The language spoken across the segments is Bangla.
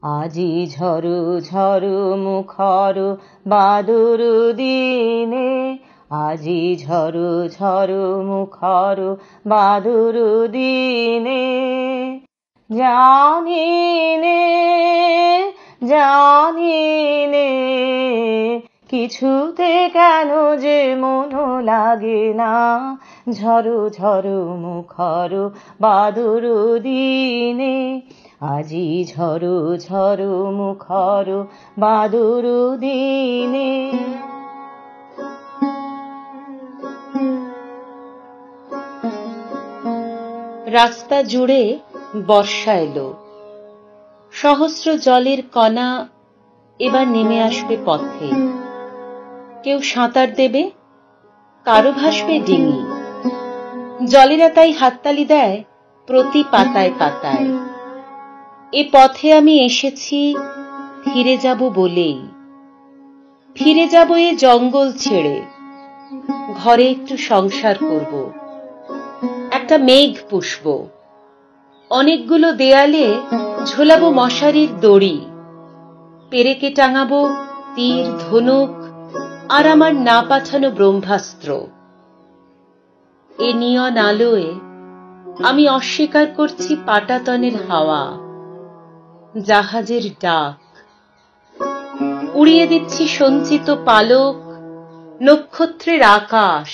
আজি ঝরু ঝরু মুখর বাদুর দিনে, আজি ঝরু ঝরু মুখর বাদুর দিনে। জানিনে জানিনে কিছুতে কেন যে মন লাগে না, ঝরু ঝরু মুখর বাদুর দিনে, আজি ঝরু ঝরু মুখর বাদুর দিনে। রাস্তা জুড়ে বর্ষা এলো, সহস্র জলের কণা এবার নেমে আসবে পথে। কেউ সাঁতার দেবে, কারো ভাসবে ডিঙি। জলেরা তাই হাততালি দেয় প্রতি পাতায় পাতায়। এ পথে আমি এসেছি ফিরে যাব বলেই, ফিরে যাব এ জঙ্গল ছেড়ে। ঘরে একটু সংসার করব, একটা মেঘ পুষব, অনেকগুলো দেয়ালে ঝোলাবো মশারির দড়ি, পেরেকে টাঙাবো তীর ধনুক আর আমার না পাঠানো ব্রহ্মাস্ত্র। এ নিয়ন আলোয় আমি অস্বীকার করছি পাটাতনের হাওয়া, জাহাজের ডাক। উড়িয়ে দিচ্ছি সঞ্চিত পালক, নক্ষত্রের আকাশ।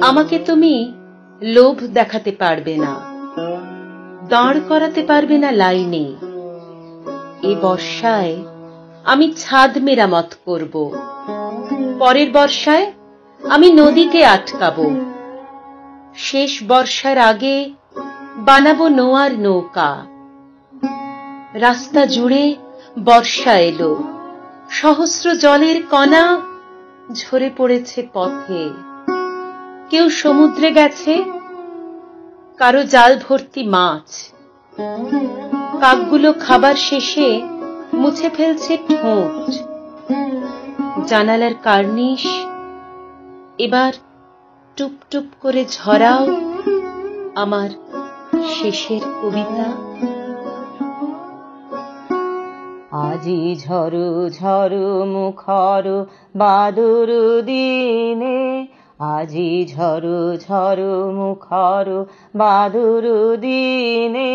আমাকে তুমি লোভ দেখাতে পারবে না, দাঁড় করাতে পারবে না লাইনে। এ বর্ষায় আমি ছাদ মেরামত করব, পরের বর্ষায় আমি নদীকে আটকাবো, শেষ বর্ষার আগে বানাবো নোয়ার নৌকা। রাস্তা জুড়ে বর্ষা এলো, সহস্র জলের কণা ঝরে পড়েছে পথে। কেউ সমুদ্রে গেছে, কারো জাল ভর্তি মাছ। কাকগুলো খাবার শেষে মুছে ফেলছে ঠোঁট। জানালার কার্নিশ এবার টুপ টুপ করে ঝরাও আমার শেষের কবিতা। আজি ঝরু ঝরু মুখর বাদুর দিনে, আজি ঝরু ঝরু মুখর বাদুর দিনে।